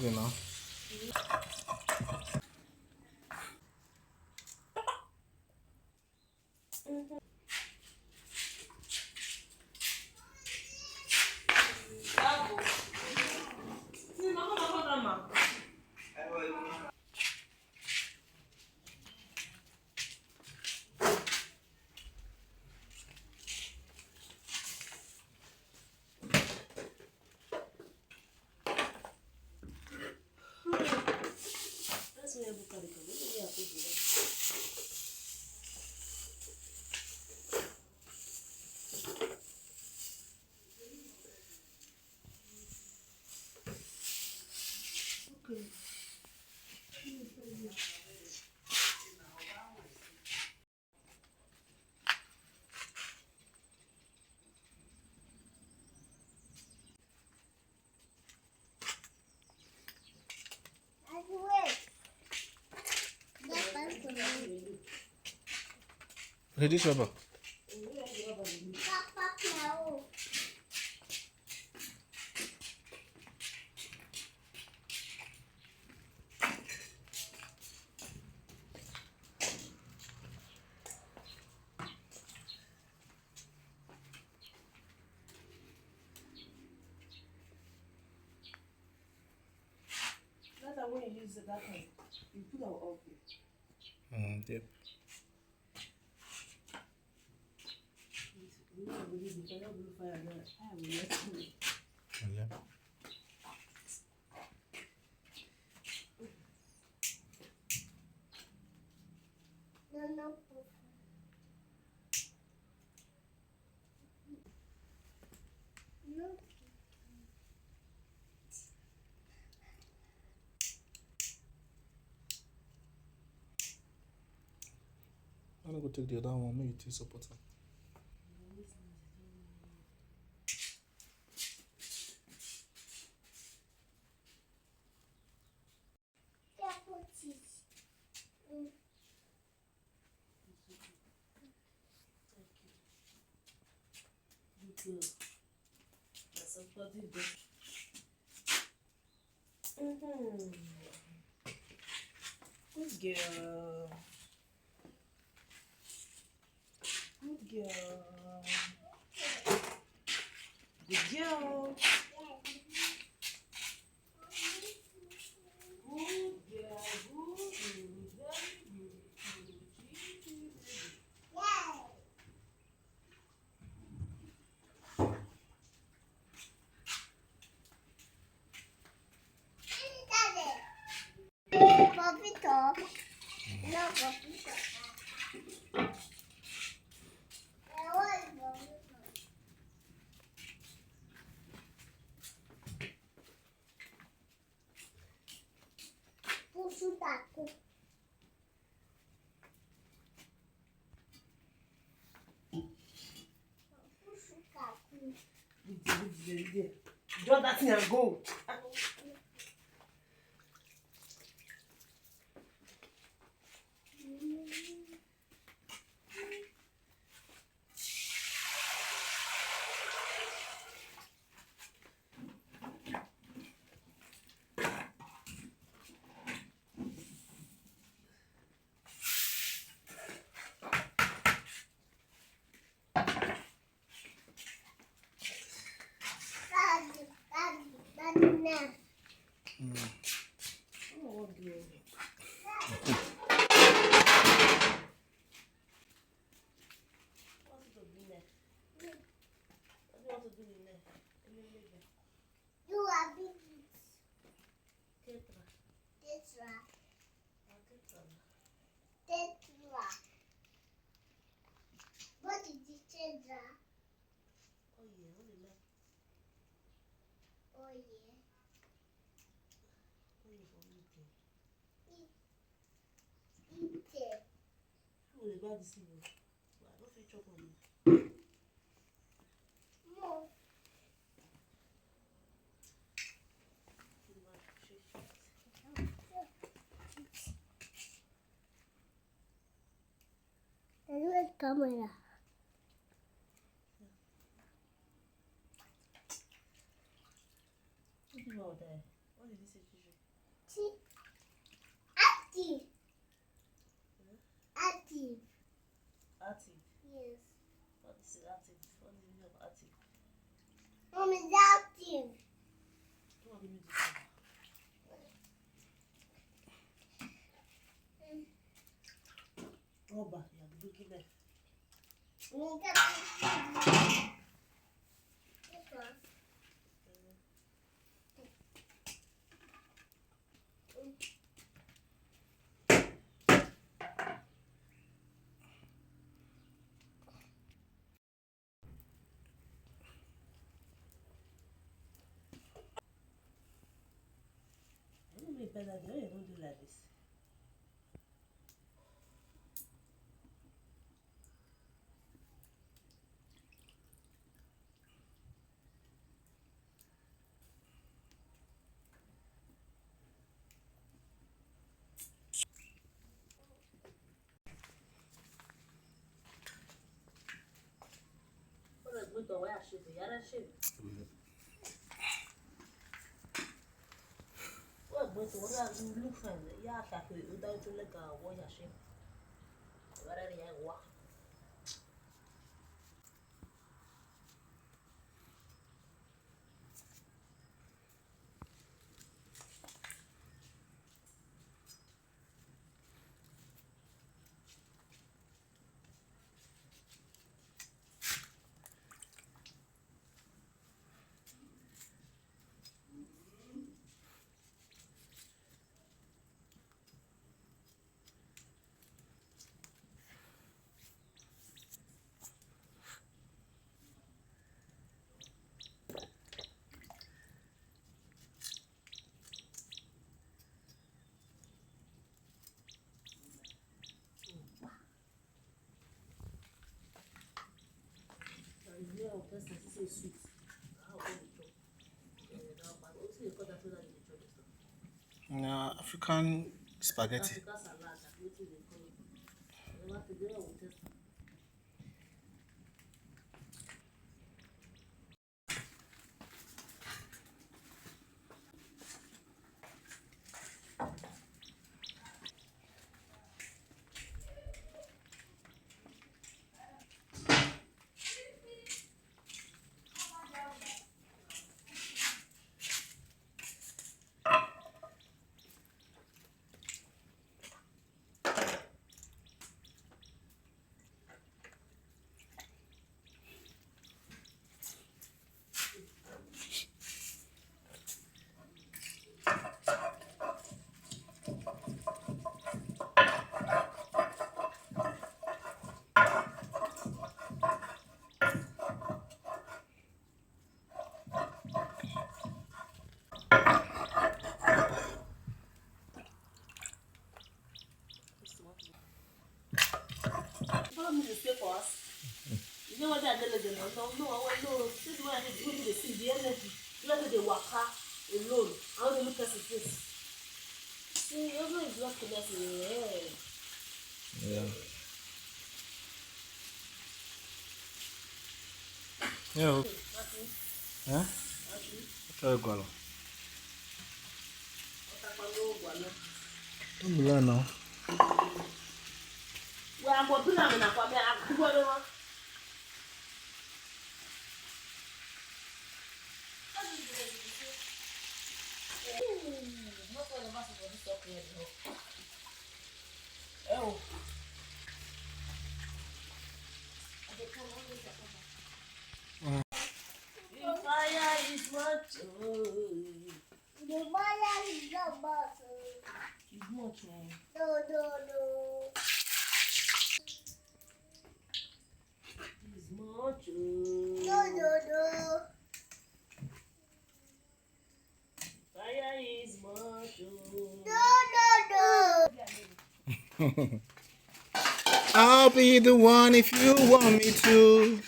You know. Ready, Shaba? When you use that one, you put our off it. Yep. Yeah. No. I'm gonna go take the other one. Maybe it is support her. Good girl. Good girl. Good girl. Puppy top. No puppy top. Puxa o taco. Puxa o taco. Drop that thing and go. You are big. Tetra. What is the tetra? Oh yeah. Eat it. Who will buy this thing? I don't feel chop on it. No. Camera. What about that? What did you say, Fisher? Active. Active. Active. Yes. What is it, active? What is the meaning of active? Mom is active. Come on, give me this one. Rubber, you have looking there. This one. I don't make better than you don't do like this. What is good or where I shape? Yara shape. What good or what I look for? Yeah, I could without to like a warrior shape. What are they? What? Yeah, person say sweet. How come you chop? Now, but also you cut that so that you chop this stuff. African spaghetti. African salad, that's what they call it. You have to do it with test. Follow me to stay for us. You know what they're doing? No. This is why I need to see the energy. Let the waka alone. I want to look at his face. See, you're going to block the message. Yeah. Yeah. Huh? Try gualo. Don't be lying now. Well, I'm going to put them in a family. I'm going to Oh. The fire is much. The fire is not much. It's much. No. It's much. No. Fire is much. No. I'll be the one if you want me to.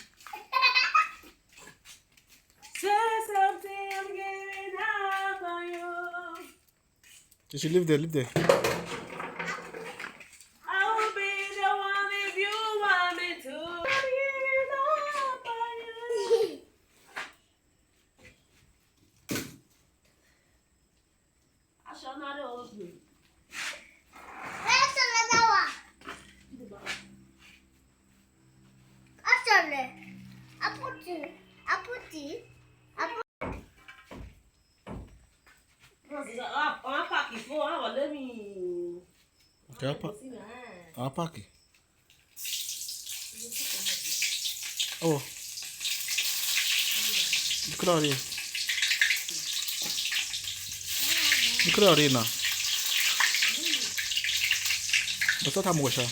Say something, I'm giving up on you. You should live there. I will be the one if you want me to. I'm giving up on you. Where's another one? Actually, I put it. Okay, I'll pack it. Oh, you could already. You could already now. But what I'm washing?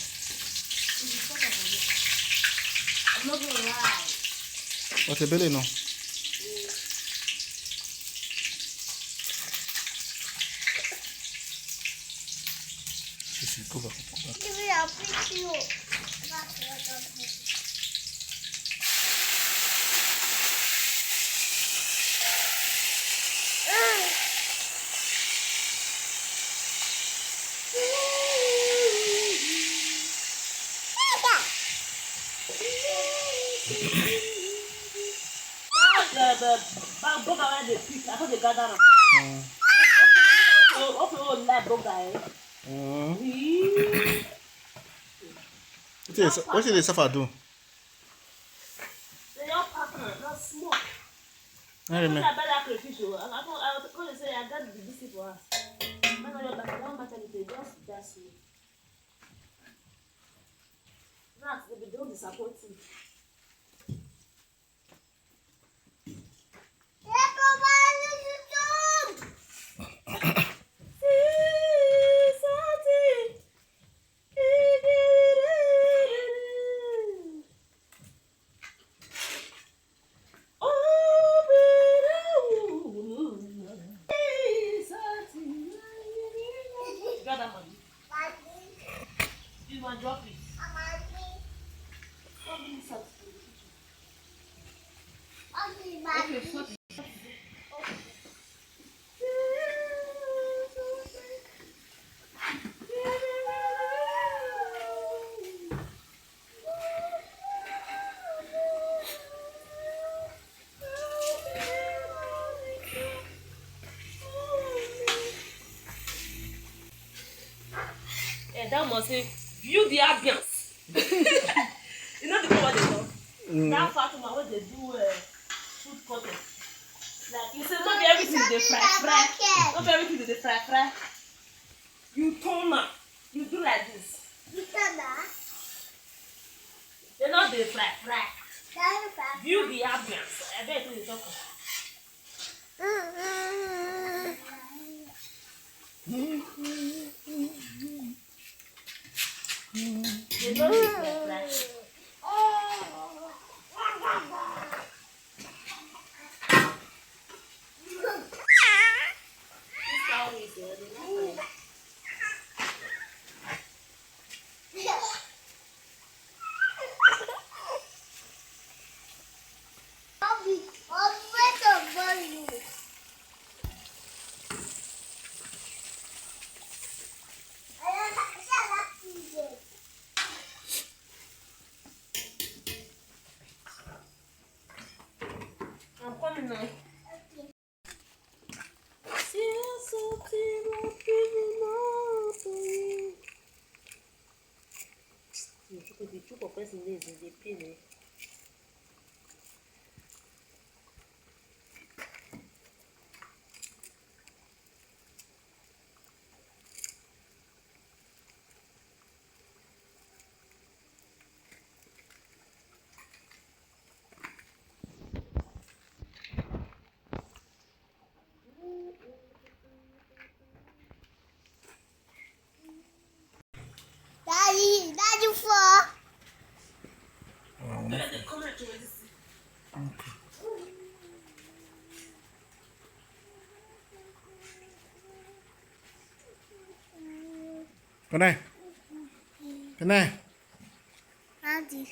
I'm not gonna lie. What's the belly now? Go back. Give me a picture. The bug around the pick. I thought they gather them. Oh, that bug guy. What should the suffer do? They all partner, not smoke. I remember. I better crayfish. I was going to say I got the DC for us. I don't matter anything, just that's me. Rats, they don't disappoint you. You want to drop it? Okay, that must say, view the ambience. You know the what they do? That Fatima, what they do food content. Like, you say, not be everything they fry. Not be everything they fry. You turn up. You do like this. They're not the fry. View the ambience. I bet you talk. They don't do fry. I'm coming now. Daddy, for. Good night. Good night. Daddy.